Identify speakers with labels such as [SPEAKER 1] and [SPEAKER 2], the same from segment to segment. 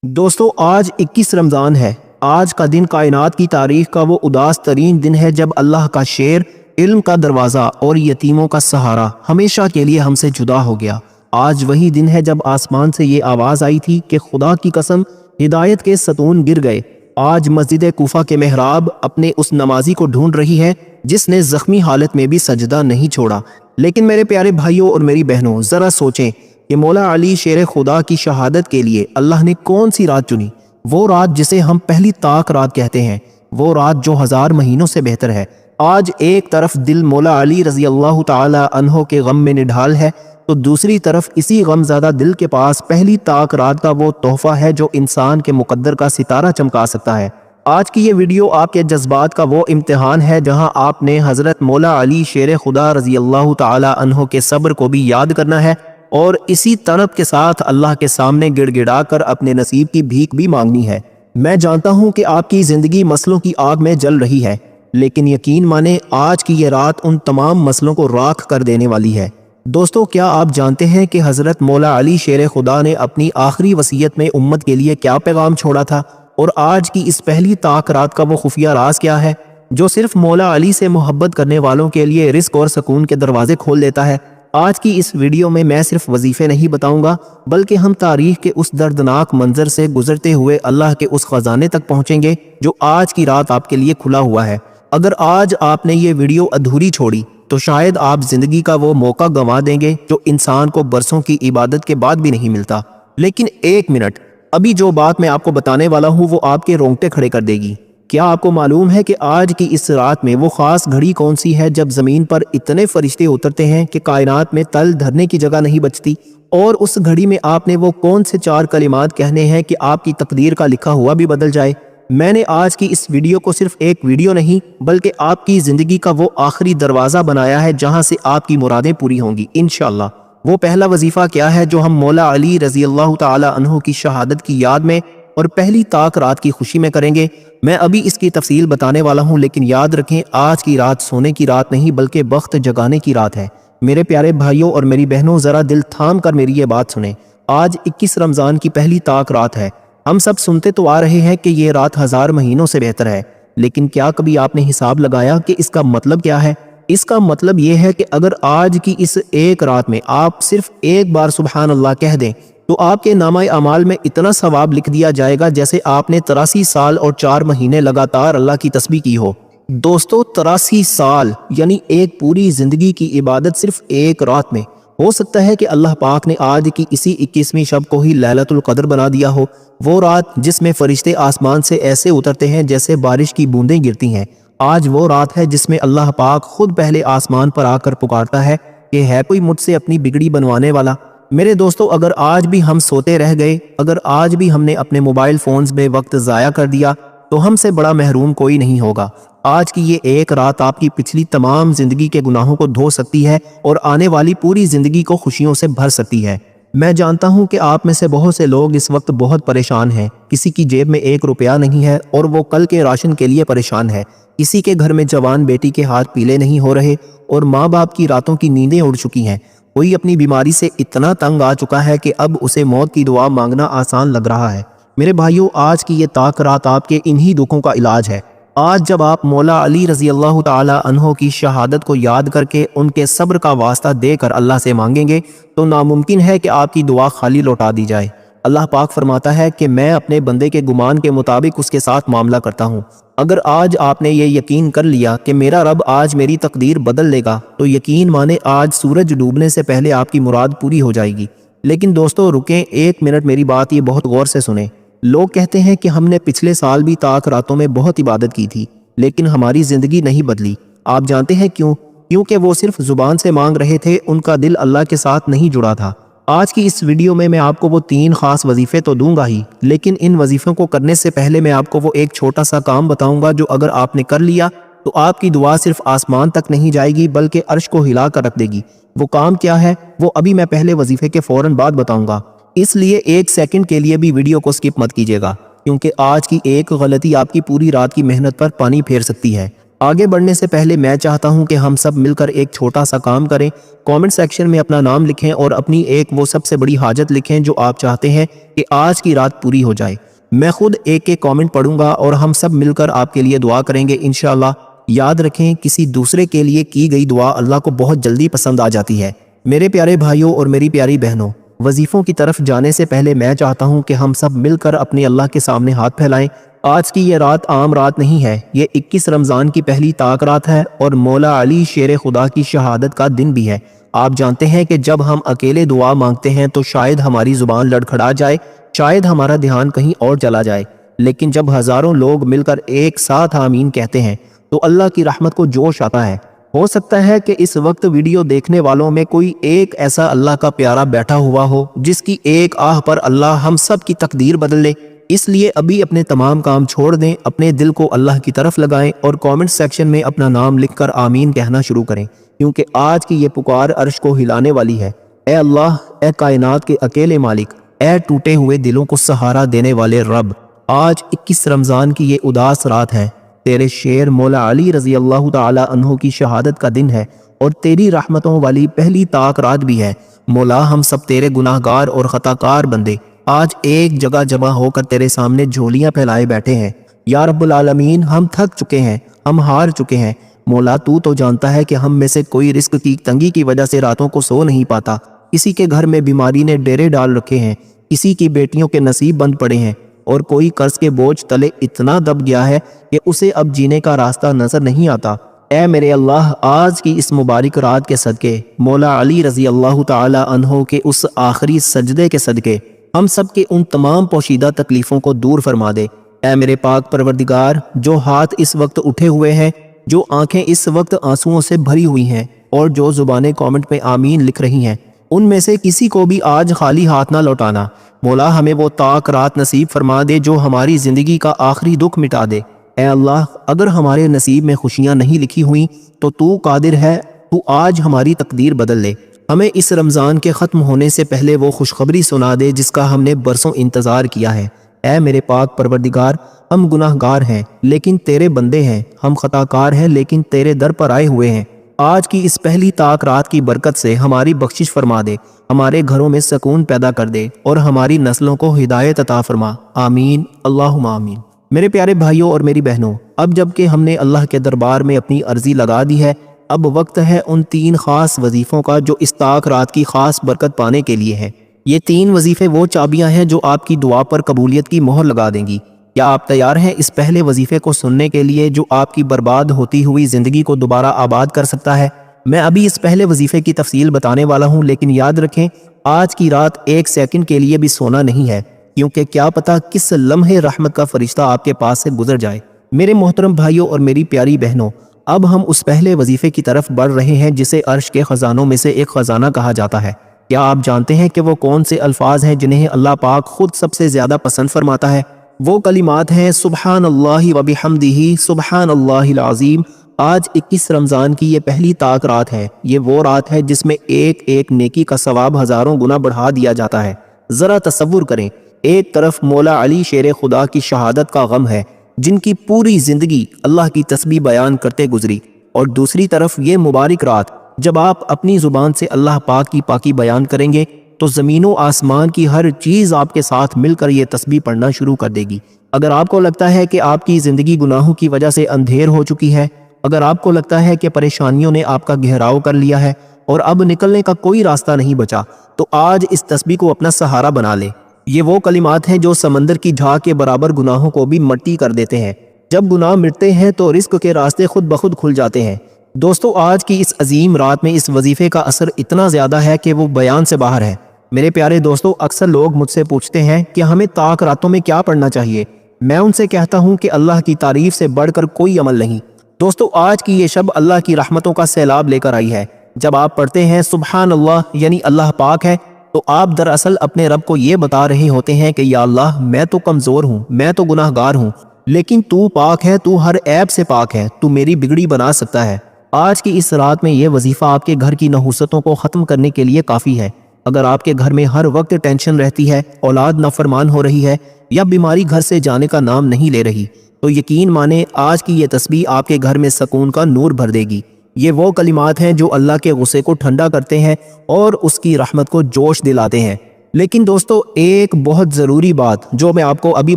[SPEAKER 1] دوستو آج 21 رمضان ہے۔ آج کا دن کائنات کی تاریخ کا وہ اداس ترین دن ہے جب اللہ کا شیر، علم کا دروازہ اور یتیموں کا سہارا ہمیشہ کے لیے ہم سے جدا ہو گیا۔ آج وہی دن ہے جب آسمان سے یہ آواز آئی تھی کہ خدا کی قسم ہدایت کے ستون گر گئے۔ آج مسجد کوفہ کے محراب اپنے اس نمازی کو ڈھونڈ رہی ہے جس نے زخمی حالت میں بھی سجدہ نہیں چھوڑا۔ لیکن میرے پیارے بھائیوں اور میری بہنوں، ذرا سوچیں کہ مولا علی شیر خدا کی شہادت کے لیے اللہ نے کون سی رات چنی؟ وہ رات جسے ہم پہلی طاق رات کہتے ہیں، وہ رات جو 1000 مہینوں سے بہتر ہے۔ آج ایک طرف دل مولا علی رضی اللہ تعالی عنہ کے غم میں نڈھال ہے، تو دوسری طرف اسی غم زدہ دل کے پاس پہلی طاق رات کا وہ تحفہ ہے جو انسان کے مقدر کا ستارہ چمکا سکتا ہے۔ آج کی یہ ویڈیو آپ کے جذبات کا وہ امتحان ہے جہاں آپ نے حضرت مولا علی شیر خدا رضی اللہ تعالی عنہ کے صبر کو بھی یاد کرنا ہے اور اسی طلب کے ساتھ اللہ کے سامنے گڑ گڑا کر اپنے نصیب کی بھیک بھی مانگنی ہے۔ میں جانتا ہوں کہ آپ کی زندگی مسئلوں کی آگ میں جل رہی ہے، لیکن یقین مانیں آج کی یہ رات ان تمام مسئلوں کو راکھ کر دینے والی ہے۔ دوستو، کیا آپ جانتے ہیں کہ حضرت مولا علی شیر خدا نے اپنی آخری وصیت میں امت کے لیے کیا پیغام چھوڑا تھا؟ اور آج کی اس پہلی طاق رات کا وہ خفیہ راز کیا ہے جو صرف مولا علی سے محبت کرنے والوں کے لیے رزق اور سکون کے دروازے کھول دیتا ہے؟ آج کی اس ویڈیو میں صرف وظیفے نہیں بتاؤں گا، بلکہ ہم تاریخ کے اس دردناک منظر سے گزرتے ہوئے اللہ کے اس خزانے تک پہنچیں گے جو آج کی رات آپ کے لیے کھلا ہوا ہے۔ اگر آج آپ نے یہ ویڈیو ادھوری چھوڑی تو شاید آپ زندگی کا وہ موقع گنوا دیں گے جو انسان کو برسوں کی عبادت کے بعد بھی نہیں ملتا۔ لیکن ایک منٹ، ابھی جو بات میں آپ کو بتانے والا ہوں وہ آپ کے رونگٹے کھڑے کر دے گی۔ کیا آپ کو معلوم ہے کہ آج کی اس رات میں وہ خاص گھڑی کون سی ہے جب زمین پر اتنے فرشتے اترتے ہیں کہ کائنات میں تل دھرنے کی جگہ نہیں بچتی؟ اور اس گھڑی میں آپ نے وہ کون سے 4 کلمات کہنے ہیں کہ آپ کی تقدیر کا لکھا ہوا بھی بدل جائے؟ میں نے آج کی اس ویڈیو کو صرف ایک ویڈیو نہیں بلکہ آپ کی زندگی کا وہ آخری دروازہ بنایا ہے جہاں سے آپ کی مرادیں پوری ہوں گی انشاءاللہ۔ وہ پہلا وظیفہ کیا ہے جو ہم مولا علی رضی اللہ تعالی عنہ کی شہادت کی یاد میں اور پہلی طاق رات کی خوشی میں کریں گے؟ میں ابھی اس کی تفصیل بتانے والا ہوں، لیکن یاد رکھیں آج کی رات سونے کی رات نہیں بلکہ بخت جگانے کی رات ہے۔ میرے پیارے بھائیوں اور میری بہنوں، ذرا دل تھام کر میری یہ بات سنیں۔ آج 21 رمضان کی پہلی طاق رات ہے۔ ہم سب سنتے تو آ رہے ہیں کہ یہ رات 1000 مہینوں سے بہتر ہے، لیکن کیا کبھی آپ نے حساب لگایا کہ اس کا مطلب کیا ہے؟ اس کا مطلب یہ ہے کہ اگر آج کی اس ایک رات میں آپ صرف ایک بار سبحان اللہ کہہ دیں تو آپ کے نامہ اعمال میں اتنا ثواب لکھ دیا جائے گا جیسے آپ نے 83 سال اور 4 مہینے لگاتار اللہ کی تسبیح کی ہو۔ دوستو، 83 سال یعنی ایک پوری زندگی کی عبادت صرف ایک رات میں۔ ہو سکتا ہے کہ اللہ پاک نے آج کی اسی 21ویں شب کو ہی لیلۃ القدر بنا دیا ہو، وہ رات جس میں فرشتے آسمان سے ایسے اترتے ہیں جیسے بارش کی بوندیں گرتی ہیں۔ آج وہ رات ہے جس میں اللہ پاک خود پہلے آسمان پر آ کر پکارتا ہے کہ ہے کوئی مجھ سے اپنی بگڑی بنوانے والا؟ میرے دوستو، اگر آج بھی ہم سوتے رہ گئے، اگر آج بھی ہم نے اپنے موبائل فونز میں وقت ضائع کر دیا تو ہم سے بڑا محروم کوئی نہیں ہوگا۔ آج کی یہ ایک رات آپ کی پچھلی تمام زندگی کے گناہوں کو دھو سکتی ہے اور آنے والی پوری زندگی کو خوشیوں سے بھر سکتی ہے۔ میں جانتا ہوں کہ آپ میں سے بہت سے لوگ اس وقت بہت پریشان ہیں۔ کسی کی جیب میں 1 روپیہ نہیں ہے اور وہ کل کے راشن کے لیے پریشان ہے۔ کسی کے گھر میں جوان بیٹی کے ہاتھ پیلے نہیں ہو رہے اور ماں باپ کی راتوں کی نیندیں اڑ چکی ہیں۔ کوئی اپنی بیماری سے اتنا تنگ آ چکا ہے کہ اب اسے موت کی دعا مانگنا آسان لگ رہا ہے۔ میرے بھائیوں، آج کی یہ طاق رات آپ کے انہی دکھوں کا علاج ہے۔ آج جب آپ مولا علی رضی اللہ تعالی عنہ کی شہادت کو یاد کر کے ان کے صبر کا واسطہ دے کر اللہ سے مانگیں گے تو ناممکن ہے کہ آپ کی دعا خالی لوٹا دی جائے۔ اللہ پاک فرماتا ہے کہ میں اپنے بندے کے گمان کے مطابق اس کے ساتھ معاملہ کرتا ہوں۔ اگر آج آپ نے یہ یقین کر لیا کہ میرا رب آج میری تقدیر بدل لے گا تو یقین مانے آج سورج ڈوبنے سے پہلے آپ کی مراد پوری ہو جائے گی۔ لیکن دوستو رکیں ایک منٹ، میری بات یہ بہت غور سے سنیں۔ لوگ کہتے ہیں کہ ہم نے پچھلے سال بھی طاق راتوں میں بہت عبادت کی تھی لیکن ہماری زندگی نہیں بدلی۔ آپ جانتے ہیں کیوں؟ کیونکہ وہ صرف زبان سے مانگ رہے تھے، ان کا دل اللہ کے ساتھ نہیں جڑا تھا۔ آج کی اس ویڈیو میں آپ کو وہ 3 خاص وظیفے تو دوں گا ہی، لیکن ان وظیفوں کو کرنے سے پہلے میں آپ کو وہ ایک چھوٹا سا کام بتاؤں گا جو اگر آپ نے کر لیا تو آپ کی دعا صرف آسمان تک نہیں جائے گی بلکہ عرش کو ہلا کر رکھ دے گی۔ وہ کام کیا ہے وہ ابھی میں پہلے وظیفے کے فوراً بعد بتاؤں گا، اس لیے 1 سیکنڈ کے لیے بھی ویڈیو کو سکپ مت کیجیے گا، کیونکہ آج کی ایک غلطی آپ کی پوری رات کی محنت پر پانی پھیر سکتی ہے۔ آگے بڑھنے سے پہلے میں چاہتا ہوں کہ ہم سب مل کر ایک چھوٹا سا کام کریں۔ کامنٹ سیکشن میں اپنا نام لکھیں اور اپنی ایک وہ سب سے بڑی حاجت لکھیں جو آپ چاہتے ہیں کہ آج کی رات پوری ہو جائے۔ میں خود ایک ایک کامنٹ پڑھوں گا اور ہم سب مل کر آپ کے لیے دعا کریں گے انشاءاللہ۔ یاد رکھیں، کسی دوسرے کے لیے کی گئی دعا اللہ کو بہت جلدی پسند آ جاتی ہے۔ میرے پیارے بھائیوں اور میری پیاری بہنوں، وظیفوں کی طرف جانے سے پہلے میں چاہتا ہوں کہ ہم سب مل کر اپنے اللہ کے سامنے ہاتھ پھیلائیں۔ آج کی یہ رات عام رات نہیں ہے، یہ 21 رمضان کی پہلی طاق رات ہے اور مولا علی شیر خدا کی شہادت کا دن بھی ہے۔ آپ جانتے ہیں کہ جب ہم اکیلے دعا مانگتے ہیں تو شاید ہماری زبان لڑکھڑا جائے، شاید ہمارا دھیان کہیں اور چلا جائے، لیکن جب ہزاروں لوگ مل کر ایک ساتھ آمین کہتے ہیں تو اللہ کی رحمت کو جوش آتا ہے۔ ہو سکتا ہے کہ اس وقت ویڈیو دیکھنے والوں میں کوئی ایک ایسا اللہ کا پیارا بیٹھا ہوا ہو جس کی ایک آہ پر اللہ ہم سب کی تقدیر بدل لے۔ اس لیے ابھی اپنے تمام کام چھوڑ دیں، اپنے دل کو اللہ کی طرف لگائیں اور کامنٹ سیکشن میں اپنا نام لکھ کر آمین کہنا شروع کریں، کیونکہ آج کی یہ پکار عرش کو ہلانے والی ہے۔ اے اللہ، اے کائنات کے اکیلے مالک، اے ٹوٹے ہوئے دلوں کو سہارا دینے والے رب، آج 21 رمضان کی یہ اداس رات ہے، تیرے شیر مولا علی رضی اللہ تعالی عنہ کی شہادت کا دن ہے اور تیری رحمتوں والی پہلی طاق رات بھی ہے۔ مولا، ہم سب تیرے گناہ گار اور خطا کار بندے آج ایک جگہ جمع ہو کر تیرے سامنے جھولیاں پھیلائے بیٹھے ہیں۔ یا رب العالمین، ہم تھک چکے ہیں، ہم ہار چکے ہیں۔ مولا، تو جانتا ہے کہ ہم میں سے کوئی رزق کی تنگی کی وجہ سے راتوں کو سو نہیں پاتا، کسی کے گھر میں بیماری نے ڈیرے ڈال رکھے ہیں، کسی کی بیٹیوں کے نصیب بند پڑے ہیں اور کوئی قرض کے بوجھ تلے اتنا دب گیا ہے کہ اسے اب جینے کا راستہ نظر نہیں آتا۔ اے میرے اللہ، آج کی اس مبارک رات کے صدقے، مولا علی رضی اللہ تعالی عنہ کے اس آخری سجدے کے صدقے، ہم سب کے ان تمام پوشیدہ تکلیفوں کو دور فرما دے۔ اے میرے پاک پروردگار، جو ہاتھ اس وقت اٹھے ہوئے ہیں، جو آنکھیں اس وقت آنسوؤں سے بھری ہوئی ہیں اور جو زبانیں کامنٹ پہ آمین لکھ رہی ہیں، ان میں سے کسی کو بھی آج خالی ہاتھ نہ لوٹانا۔ مولا، ہمیں وہ طاق رات نصیب فرما دے جو ہماری زندگی کا آخری دکھ مٹا دے۔ اے اللہ، اگر ہمارے نصیب میں خوشیاں نہیں لکھی ہوئیں تو قادر ہے، تو آج ہماری تقدیر بدل لے۔ ہمیں اس رمضان کے ختم ہونے سے پہلے وہ خوشخبری سنا دے جس کا ہم نے برسوں انتظار کیا ہے۔ اے میرے پاک پروردگار، ہم گناہ گار ہیں لیکن تیرے بندے ہیں، ہم خطا کار ہیں لیکن تیرے در پر آئے ہوئے ہیں۔ آج کی اس پہلی طاق رات کی برکت سے ہماری بخشش فرما دے، ہمارے گھروں میں سکون پیدا کر دے اور ہماری نسلوں کو ہدایت عطا فرما۔ آمین، اللہم آمین۔ میرے پیارے بھائیوں اور میری بہنوں، اب جب کہ ہم نے اللہ کے دربار میں اپنی عرضی لگا دی ہے، اب وقت ہے ان 3 خاص وظیفوں کا جو اس طاق رات کی خاص برکت پانے کے لیے ہے۔ یہ 3 وظیفے وہ چابیاں ہیں جو آپ کی دعا پر قبولیت کی مہر لگا دیں گی۔ کیا آپ تیار ہیں اس پہلے وظیفے کو سننے کے لیے جو آپ کی برباد ہوتی ہوئی زندگی کو دوبارہ آباد کر سکتا ہے؟ میں ابھی اس پہلے وظیفے کی تفصیل بتانے والا ہوں، لیکن یاد رکھیں، آج کی رات 1 سیکنڈ کے لیے بھی سونا نہیں ہے، کیونکہ کیا پتہ کس لمحے رحمت کا فرشتہ آپ کے پاس سے گزر جائے۔ میرے محترم بھائیوں اور میری پیاری بہنوں، اب ہم اس پہلے وظیفے کی طرف بڑھ رہے ہیں جسے عرش کے خزانوں میں سے ایک خزانہ کہا جاتا ہے۔ کیا آپ جانتے ہیں کہ وہ کون سے الفاظ ہیں جنہیں اللہ پاک خود سب سے زیادہ پسند فرماتا ہے؟ وہ کلمات ہیں سبحان اللہ و بحمدہ، سبحان اللہ العظیم۔ آج 21 رمضان کی یہ پہلی طاق رات ہے۔ یہ وہ رات ہے جس میں ایک ایک نیکی کا ثواب ہزاروں گنا بڑھا دیا جاتا ہے۔ ذرا تصور کریں، ایک طرف مولا علی شیر خدا کی شہادت کا غم ہے جن کی پوری زندگی اللہ کی تسبیح بیان کرتے گزری، اور دوسری طرف یہ مبارک رات جب آپ اپنی زبان سے اللہ پاک کی پاکی بیان کریں گے تو زمین و آسمان کی ہر چیز آپ کے ساتھ مل کر یہ تسبیح پڑھنا شروع کر دے گی۔ اگر آپ کو لگتا ہے کہ آپ کی زندگی گناہوں کی وجہ سے اندھیر ہو چکی ہے، اگر آپ کو لگتا ہے کہ پریشانیوں نے آپ کا گھیراؤ کر لیا ہے اور اب نکلنے کا کوئی راستہ نہیں بچا، تو آج اس تسبیح کو اپنا سہارا بنا لے۔ یہ وہ کلمات ہیں جو سمندر کی جھاگ کے برابر گناہوں کو بھی مٹی کر دیتے ہیں۔ جب گناہ مٹتے ہیں تو رزق کے راستے خود بخود کھل جاتے ہیں۔ دوستو، آج کی اس عظیم رات میں اس وظیفے کا اثر اتنا زیادہ ہے کہ وہ بیان سے باہر ہے۔ میرے پیارے دوستو، اکثر لوگ مجھ سے پوچھتے ہیں کہ ہمیں طاق راتوں میں کیا پڑھنا چاہیے۔ میں ان سے کہتا ہوں کہ اللہ کی تعریف سے بڑھ کر کوئی عمل نہیں۔ دوستو، آج کی یہ شب اللہ کی رحمتوں کا سیلاب لے کر آئی ہے۔ جب آپ پڑھتے ہیں سبحان اللہ یعنی اللہ پاک ہے، تو آپ دراصل اپنے رب کو یہ بتا رہے ہوتے ہیں کہ یا اللہ، میں تو کمزور ہوں، میں تو گناہ گار ہوں، لیکن تو پاک ہے، تو ہر عیب سے پاک ہے، تو میری بگڑی بنا سکتا ہے۔ آج کی اس رات میں یہ وظیفہ آپ کے گھر کی نحوستوں کو ختم کرنے کے لیے کافی ہے۔ اگر آپ کے گھر میں ہر وقت ٹینشن رہتی ہے، اولاد نافرمان ہو رہی ہے یا بیماری گھر سے جانے کا نام نہیں لے رہی، تو یقین مانے آج کی یہ تسبیح آپ کے گھر میں سکون کا نور بھر دے گی۔ یہ وہ کلمات ہیں جو اللہ کے غصے کو ٹھنڈا کرتے ہیں اور اس کی رحمت کو جوش دلاتے ہیں۔ لیکن دوستو، ایک بہت ضروری بات جو میں آپ کو ابھی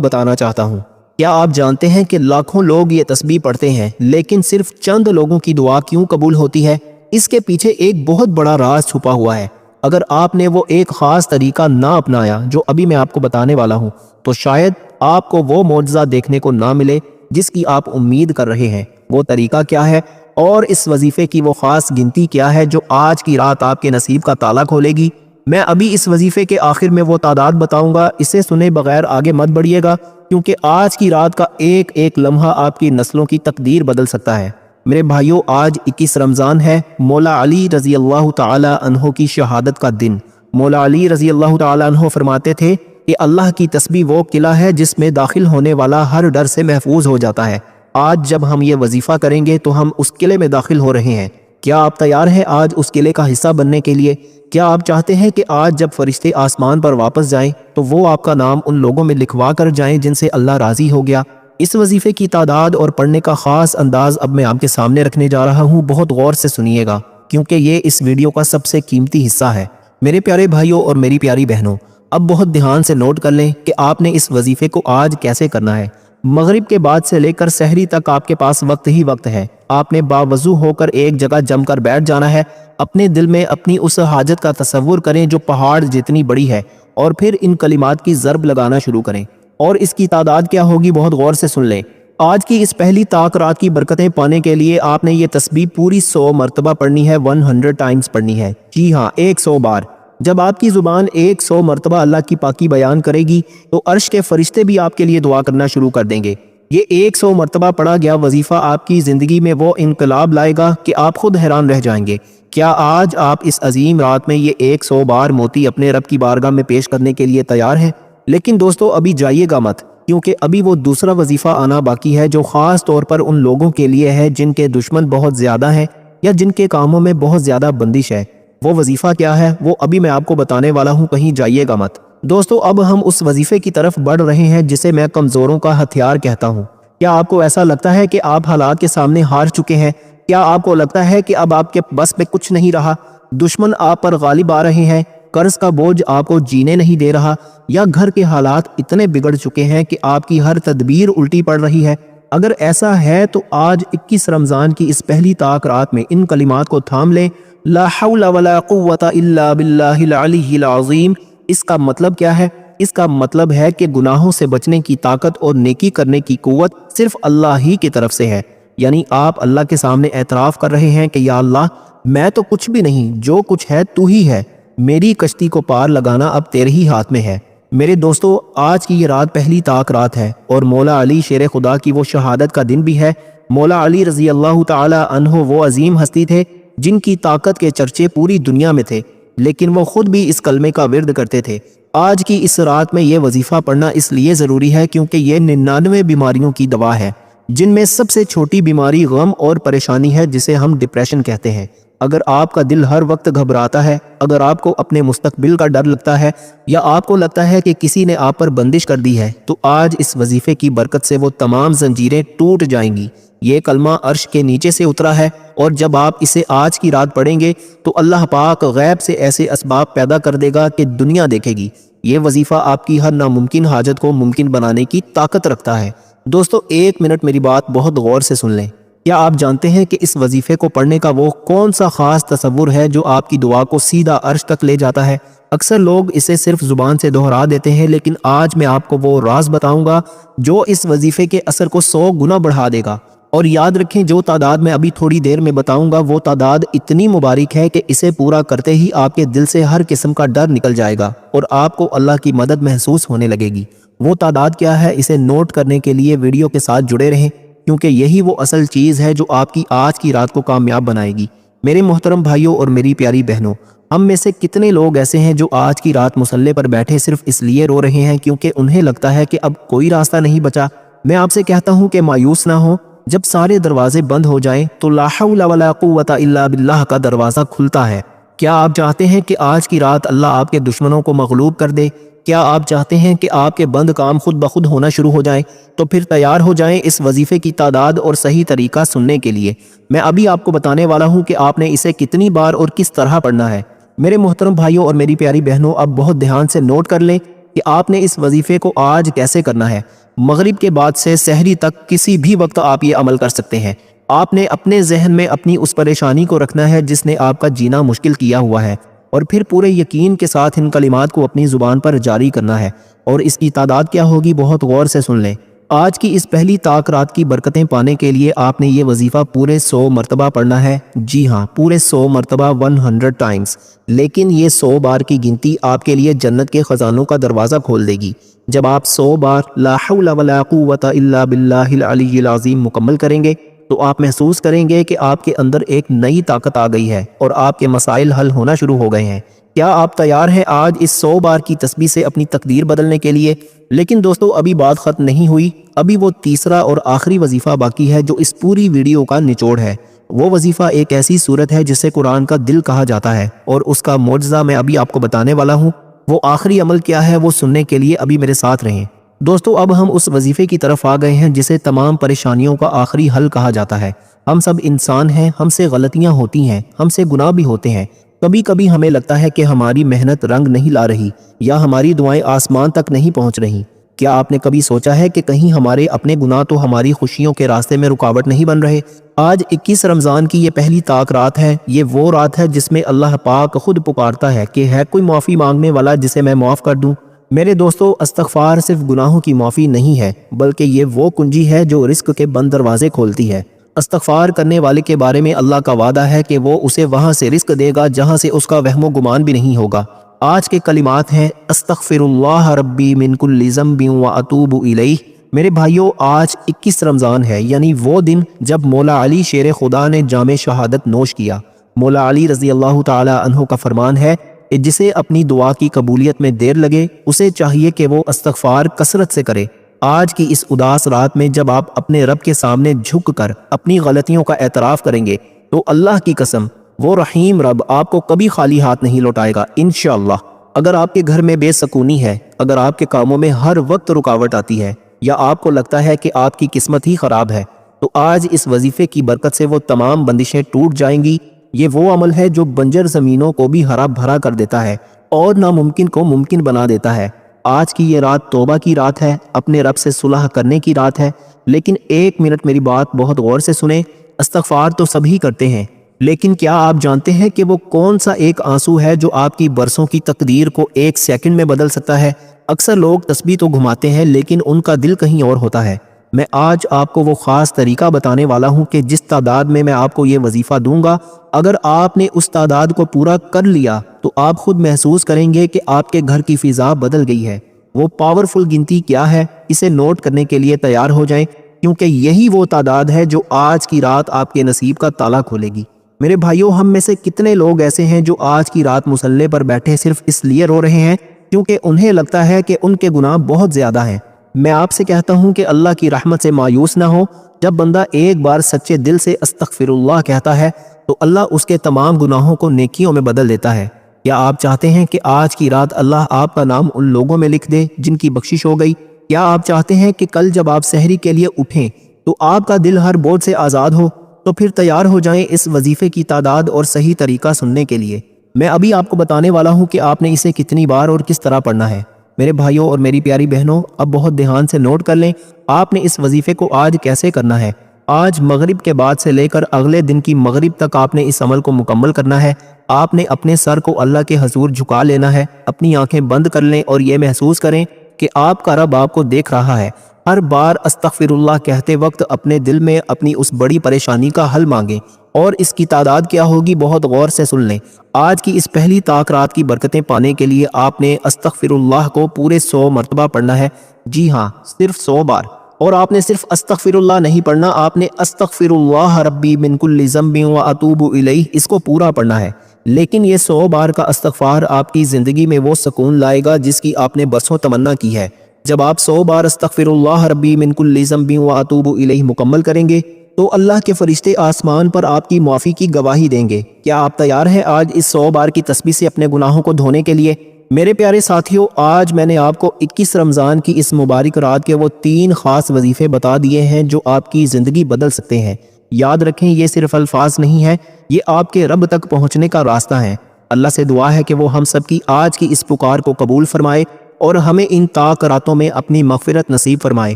[SPEAKER 1] بتانا چاہتا ہوں، کیا آپ جانتے ہیں کہ لاکھوں لوگ یہ تسبیح پڑھتے ہیں لیکن صرف چند لوگوں کی دعا کیوں قبول ہوتی ہے؟ اس کے پیچھے ایک بہت بڑا راز چھپا ہوا ہے۔ اگر آپ نے وہ ایک خاص طریقہ نہ اپنایا جو ابھی میں آپ کو بتانے والا ہوں، تو شاید آپ کو وہ معجزہ دیکھنے کو نہ ملے جس کی آپ امید کر رہے ہیں۔ وہ طریقہ کیا ہے اور اس وظیفے کی وہ خاص گنتی کیا ہے جو آج کی رات آپ کے نصیب کا تالا کھولے گی؟ میں ابھی اس وظیفے کے آخر میں وہ تعداد بتاؤں گا، اسے سنے بغیر آگے مت بڑھیے گا، کیونکہ آج کی رات کا ایک ایک لمحہ آپ کی نسلوں کی تقدیر بدل سکتا ہے۔ میرے بھائیوں، آج 21 رمضان ہے، مولا علی رضی اللہ تعالی عنہ کی شہادت کا دن۔ مولا علی رضی اللہ تعالی عنہ فرماتے تھے کہ اللہ کی تسبیح وہ قلعہ ہے جس میں داخل ہونے والا ہر ڈر سے محفوظ ہو جاتا ہے۔ آج جب ہم یہ وظیفہ کریں گے تو ہم اس قلعے میں داخل ہو رہے ہیں۔ کیا آپ تیار ہیں آج اس قلعے کا حصہ بننے کے لیے؟ کیا آپ چاہتے ہیں کہ آج جب فرشتے آسمان پر واپس جائیں تو وہ آپ کا نام ان لوگوں میں لکھوا کر جائیں جن سے اللہ راضی ہو گیا؟ اس وظیفے کی تعداد اور پڑھنے کا خاص انداز اب میں آپ کے سامنے رکھنے جا رہا ہوں، بہت غور سے سنیے گا کیونکہ یہ اس ویڈیو کا سب سے قیمتی حصہ ہے۔ میرے پیارے بھائیوں اور میری پیاری بہنوں، اب بہت دھیان سے نوٹ کر لیں کہ آپ نے اس وظیفے کو آج کیسے کرنا ہے۔ مغرب کے بعد سے لے کر سحری تک آپ کے پاس وقت ہی وقت ہے۔ آپ نے باوضو ہو کر ایک جگہ جم کر بیٹھ جانا ہے۔ اپنے دل میں اپنی اس حاجت کا تصور کریں جو پہاڑ جتنی بڑی ہے، اور پھر ان کلمات کی ضرب لگانا شروع کریں۔ اور اس کی تعداد کیا ہوگی بہت غور سے سن لیں۔ آج کی اس پہلی طاق رات کی برکتیں پانے کے لیے آپ نے یہ تسبیح پوری 100 مرتبہ پڑھنی ہے، 100 ٹائمز پڑھنی ہے۔ جی ہاں، 100 بار۔ جب آپ کی زبان 100 مرتبہ اللہ کی پاکی بیان کرے گی تو عرش کے فرشتے بھی آپ کے لیے دعا کرنا شروع کر دیں گے۔ یہ 100 مرتبہ پڑھا گیا وظیفہ آپ کی زندگی میں وہ انقلاب لائے گا کہ آپ خود حیران رہ جائیں گے۔ کیا آج آپ اس عظیم رات میں یہ 100 بار موتی اپنے رب کی بارگاہ میں پیش کرنے کے لیے تیار ہیں؟ لیکن دوستو، ابھی جائیے گا مت، کیونکہ ابھی وہ دوسرا وظیفہ آنا باقی ہے جو خاص طور پر ان لوگوں کے لیے ہے جن کے دشمن بہت زیادہ ہیں یا جن کے کاموں میں بہت زیادہ بندش ہے۔ وہ وظیفہ کیا ہے وہ ابھی میں آپ کو بتانے والا ہوں، کہیں جائیے گا مت۔ دوستو، اب ہم اس وظیفے کی طرف بڑھ رہے ہیں جسے میں کمزوروں کا ہتھیار کہتا ہوں۔ کیا آپ کو ایسا لگتا ہے کہ آپ حالات کے سامنے ہار چکے ہیں؟ کیا آپ کو لگتا ہے کہ اب آپ کے بس میں کچھ نہیں رہا؟ دشمن آپ پر غالب آ رہے ہیں، قرض کا بوجھ آپ کو جینے نہیں دے رہا، یا گھر کے حالات اتنے بگڑ چکے ہیں کہ آپ کی ہر تدبیر الٹی پڑ رہی ہے؟ اگر ایسا ہے تو آج 21 رمضان کی اس پہلی طاق رات میں ان کلمات کو تھام لیں، لا حول ولا قوت الا باللہ العلی العظیم۔ اس کا مطلب کیا ہے؟ اس کا مطلب ہے کہ گناہوں سے بچنے کی طاقت اور نیکی کرنے کی قوت صرف اللہ ہی کی طرف سے ہے۔ یعنی آپ اللہ کے سامنے اعتراف کر رہے ہیں کہ یا اللہ، میں تو کچھ بھی نہیں، جو کچھ ہے تو ہی ہے، میری کشتی کو پار لگانا اب تیرے ہی ہاتھ میں ہے۔ میرے دوستو، آج کی یہ رات پہلی طاق رات ہے اور مولا علی شیر خدا کی وہ شہادت کا دن بھی ہے۔ مولا علی رضی اللہ تعالی عنہ وہ عظیم ہستی تھے جن کی طاقت کے چرچے پوری دنیا میں تھے، لیکن وہ خود بھی اس کلمے کا ورد کرتے تھے۔ آج کی اس رات میں یہ وظیفہ پڑھنا اس لیے ضروری ہے کیونکہ یہ 99 بیماریوں کی دوا ہے، جن میں سب سے چھوٹی بیماری غم اور پریشانی ہے جسے ہم ڈپریشن کہتے ہیں۔ اگر آپ کا دل ہر وقت گھبراتا ہے، اگر آپ کو اپنے مستقبل کا ڈر لگتا ہے، یا آپ کو لگتا ہے کہ کسی نے آپ پر بندش کر دی ہے، تو آج اس وظیفے کی برکت سے وہ تمام زنجیریں ٹوٹ جائیں گی۔ یہ کلمہ عرش کے نیچے سے اترا ہے، اور جب آپ اسے آج کی رات پڑھیں گے تو اللہ پاک غیب سے ایسے اسباب پیدا کر دے گا کہ دنیا دیکھے گی۔ یہ وظیفہ آپ کی ہر ناممکن حاجت کو ممکن بنانے کی طاقت رکھتا ہے۔ دوستو، 1 منٹ میری بات بہت غور سے سن لیں۔ کیا آپ جانتے ہیں کہ اس وظیفے کو پڑھنے کا وہ کون سا خاص تصور ہے جو آپ کی دعا کو سیدھا عرش تک لے جاتا ہے؟ اکثر لوگ اسے صرف زبان سے دہرا دیتے ہیں، لیکن آج میں آپ کو وہ راز بتاؤں گا جو اس وظیفے کے اثر کو 100 گنا بڑھا دے گا۔ اور یاد رکھیں، جو تعداد میں ابھی تھوڑی دیر میں بتاؤں گا وہ تعداد اتنی مبارک ہے کہ اسے پورا کرتے ہی آپ کے دل سے ہر قسم کا ڈر نکل جائے گا اور آپ کو اللہ کی مدد محسوس ہونے لگے گی۔ وہ تعداد کیا ہے، اسے نوٹ کرنے کے لیے ویڈیو کے ساتھ جڑے رہیں، کیونکہ یہی وہ اصل چیز ہے جو آپ کی آج کی رات کو کامیاب بنائے گی۔ میرے محترم بھائیوں اور میری پیاری بہنوں، ہم میں سے کتنے لوگ ایسے ہیں جو آج کی رات مصلے پر بیٹھے صرف اس لیے رو رہے ہیں کیونکہ انہیں لگتا ہے کہ اب کوئی راستہ نہیں بچا؟ میں آپ سے کہتا ہوں کہ مایوس نہ ہو، جب سارے دروازے بند ہو جائیں تو لا حول ولا قوت الا باللہ کا دروازہ کھلتا ہے۔ کیا آپ چاہتے ہیں کہ آج کی رات اللہ آپ کے دشمنوں کو مغلوب کر دے؟ کیا آپ چاہتے ہیں کہ آپ کے بند کام خود بخود ہونا شروع ہو جائیں؟ تو پھر تیار ہو جائیں اس وظیفے کی تعداد اور صحیح طریقہ سننے کے لیے۔ میں ابھی آپ کو بتانے والا ہوں کہ آپ نے اسے کتنی بار اور کس طرح پڑھنا ہے۔ میرے محترم بھائیوں اور میری پیاری بہنوں، اب بہت دھیان سے نوٹ کر لیں کہ آپ نے اس وظیفے کو آج کیسے کرنا ہے۔ مغرب کے بعد سے سحری تک کسی بھی وقت آپ یہ عمل کر سکتے ہیں۔ آپ نے اپنے ذہن میں اپنی اس پریشانی کو رکھنا ہے جس نے آپ کا جینا مشکل کیا ہوا ہے، اور پھر پورے یقین کے ساتھ ان کلمات کو اپنی زبان پر جاری کرنا ہے۔ اور اس کی تعداد کیا ہوگی، بہت غور سے سن لیں۔ آج کی اس پہلی طاق رات کی برکتیں پانے کے لیے آپ نے یہ وظیفہ پورے 100 مرتبہ پڑھنا ہے۔ جی ہاں، پورے 100 مرتبہ، 100 ٹائمز۔ لیکن یہ 100 بار کی گنتی آپ کے لیے جنت کے خزانوں کا دروازہ کھول دے گی۔ جب آپ 100 بار لا حول ولا قوت الا باللہ العلی العظیم مکمل کریں گے تو آپ محسوس کریں گے کہ آپ کے اندر ایک نئی طاقت آ گئی ہے اور آپ کے مسائل حل ہونا شروع ہو گئے ہیں۔ کیا آپ تیار ہیں آج اس 100 بار کی تسبیح سے اپنی تقدیر بدلنے کے لیے؟ لیکن دوستو، ابھی بات ختم نہیں ہوئی۔ ابھی وہ تیسرا اور آخری وظیفہ باقی ہے جو اس پوری ویڈیو کا نچوڑ ہے۔ وہ وظیفہ ایک ایسی صورت ہے جسے قرآن کا دل کہا جاتا ہے، اور اس کا معجزہ میں ابھی آپ کو بتانے والا ہوں۔ وہ آخری عمل کیا ہے وہ سننے کے لیے ابھی میرے ساتھ رہیں۔ دوستو، اب ہم اس وظیفے کی طرف آ گئے ہیں جسے تمام پریشانیوں کا آخری حل کہا جاتا ہے۔ ہم سب انسان ہیں، ہم سے غلطیاں ہوتی ہیں، ہم سے گناہ بھی ہوتے ہیں۔ کبھی کبھی ہمیں لگتا ہے کہ ہماری محنت رنگ نہیں لا رہی، یا ہماری دعائیں آسمان تک نہیں پہنچ رہی۔ کیا آپ نے کبھی سوچا ہے کہ کہیں ہمارے اپنے گناہ تو ہماری خوشیوں کے راستے میں رکاوٹ نہیں بن رہے؟ آج 21 رمضان کی یہ پہلی طاق رات ہے۔ یہ وہ رات ہے جس میں اللہ پاک خود پکارتا ہے کہ ہے کوئی معافی مانگنے والا جسے میں معاف کر دوں۔ میرے دوستو، استغفار صرف گناہوں کی معافی نہیں ہے، بلکہ یہ وہ کنجی ہے جو رزق کے بند دروازے کھولتی ہے۔ استغفار کرنے والے کے بارے میں اللہ کا وعدہ ہے کہ وہ اسے وہاں سے رزق دے گا جہاں سے اس کا وہم و گمان بھی نہیں ہوگا۔ آج کے کلمات ہیں: استغفر اللہ ربی من کل ذنب واتوب الیہ۔ میرے بھائیوں، آج 21 رمضان ہے، یعنی وہ دن جب مولا علی شیر خدا نے جام شہادت نوش کیا۔ مولا علی رضی اللہ تعالی عنہ کا فرمان ہے کہ جسے اپنی دعا کی قبولیت میں دیر لگے اسے چاہیے کہ وہ استغفار کثرت سے کرے۔ آج کی اس اداس رات میں جب آپ اپنے رب کے سامنے جھک کر اپنی غلطیوں کا اعتراف کریں گے تو اللہ کی قسم وہ رحیم رب آپ کو کبھی خالی ہاتھ نہیں لوٹائے گا انشاءاللہ۔ اگر آپ کے گھر میں بے سکونی ہے، اگر آپ کے کاموں میں ہر وقت رکاوٹ آتی ہے، یا آپ کو لگتا ہے کہ آپ کی قسمت ہی خراب ہے، تو آج اس وظیفے کی برکت سے وہ تمام بندشیں ٹوٹ جائیں گی۔ یہ وہ عمل ہے جو بنجر زمینوں کو بھی ہرا بھرا کر دیتا ہے اور ناممکن کو ممکن بنا دیتا ہے۔ آج کی یہ رات توبہ کی رات ہے، اپنے رب سے صلح کرنے کی رات ہے۔ لیکن ایک منٹ میری بات بہت غور سے سنیں۔ استغفار تو سبھی کرتے ہیں، لیکن کیا آپ جانتے ہیں کہ وہ کون سا ایک آنسو ہے جو آپ کی برسوں کی تقدیر کو ایک سیکنڈ میں بدل سکتا ہے؟ اکثر لوگ تسبیح تو گھماتے ہیں لیکن ان کا دل کہیں اور ہوتا ہے۔ میں آج آپ کو وہ خاص طریقہ بتانے والا ہوں کہ جس تعداد میں آپ کو یہ وظیفہ دوں گا، اگر آپ نے اس تعداد کو پورا کر لیا تو آپ خود محسوس کریں گے کہ آپ کے گھر کی فضا بدل گئی ہے۔ وہ پاورفل گنتی کیا ہے، اسے نوٹ کرنے کے لیے تیار ہو جائیں، کیونکہ یہی وہ تعداد ہے جو آج کی رات آپ کے نصیب کا تالا کھولے گی۔ میرے بھائیوں، ہم میں سے کتنے لوگ ایسے ہیں جو آج کی رات مصلے پر بیٹھے صرف اس لیے رو رہے ہیں کیونکہ انہیں لگتا ہے کہ ان کے گناہ بہت زیادہ ہیں؟ میں آپ سے کہتا ہوں کہ اللہ کی رحمت سے مایوس نہ ہو۔ جب بندہ ایک بار سچے دل سے استغفر اللہ کہتا ہے تو اللہ اس کے تمام گناہوں کو نیکیوں میں بدل دیتا ہے۔ کیا آپ چاہتے ہیں کہ آج کی رات اللہ آپ کا نام ان لوگوں میں لکھ دے جن کی بخشش ہو گئی؟ کیا آپ چاہتے ہیں کہ کل جب آپ سحری کے لیے اٹھیں تو آپ کا دل ہر بوجھ سے آزاد ہو؟ تو پھر تیار ہو جائیں اس وظیفے کی تعداد اور صحیح طریقہ سننے کے لیے۔ میں ابھی آپ کو بتانے والا ہوں کہ آپ نے اسے کتنی بار اور کس طرح پڑھنا ہے۔ میرے بھائیوں اور میری پیاری بہنوں، اب بہت دھیان سے نوٹ کر لیں آپ نے اس وظیفے کو آج کیسے کرنا ہے۔ آج مغرب کے بعد سے لے کر اگلے دن کی مغرب تک آپ نے اس عمل کو مکمل کرنا ہے۔ آپ نے اپنے سر کو اللہ کے حضور جھکا لینا ہے، اپنی آنکھیں بند کر لیں اور یہ محسوس کریں کہ آپ کا رب آپ کو دیکھ رہا ہے۔ ہر بار استغفر اللہ کہتے وقت اپنے دل میں اپنی اس بڑی پریشانی کا حل مانگیں، اور اس کی تعداد کیا ہوگی بہت غور سے سن لیں۔ آج کی اس پہلی طاق رات کی برکتیں پانے کے لیے آپ نے استغفر اللہ کو پورے 100 مرتبہ پڑھنا ہے۔ جی ہاں، صرف 100 بار۔ اور آپ نے صرف استغفر اللہ نہیں پڑھنا، آپ نے استغفر اللہ ربی من کل ذنب واتوب الیہ اس کو پورا پڑھنا ہے۔ لیکن یہ 100 بار کا استغفار آپ کی زندگی میں وہ سکون لائے گا جس کی آپ نے برسوں تمنا کی ہے۔ جب آپ 100 بار استغفر اللہ ربی من کل ذنب واتوب الیہ مکمل کریں گے تو اللہ کے فرشتے آسمان پر آپ کی معافی کی گواہی دیں گے۔ کیا آپ تیار ہیں آج اس 100 بار کی تسبیح سے اپنے گناہوں کو دھونے کے لیے؟ میرے پیارے ساتھیوں، آج میں نے آپ کو 21 رمضان کی اس مبارک رات کے وہ 3 خاص وظیفے بتا دیے ہیں جو آپ کی زندگی بدل سکتے ہیں۔ یاد رکھیں، یہ صرف الفاظ نہیں ہیں، یہ آپ کے رب تک پہنچنے کا راستہ ہے۔ اللہ سے دعا ہے کہ وہ ہم سب کی آج کی اس پکار کو قبول فرمائے اور ہمیں ان طاق راتوں میں اپنی مغفرت نصیب فرمائے۔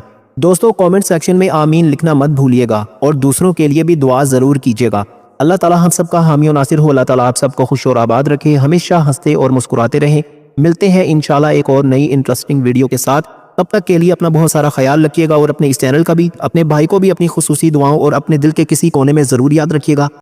[SPEAKER 1] دوستو، کامنٹ سیکشن میں آمین لکھنا مت بھولیے گا اور دوسروں کے لیے بھی دعا ضرور کیجیے گا۔ اللہ تعالی ہم سب کا حامی و ناصر ہو۔ اللہ تعالی آپ سب کو خوش اور آباد رکھے، ہمیشہ ہنستے اور مسکراتے رہیں۔ ملتے ہیں انشاءاللہ ایک اور نئی انٹرسٹنگ ویڈیو کے ساتھ۔ تب تک کے لیے اپنا بہت سارا خیال رکھیے گا اور اپنے اس چینل کا بھی، اپنے بھائی کو بھی اپنی خصوصی دعاؤں اور اپنے دل کے کسی کونے میں ضرور یاد رکھیے گا۔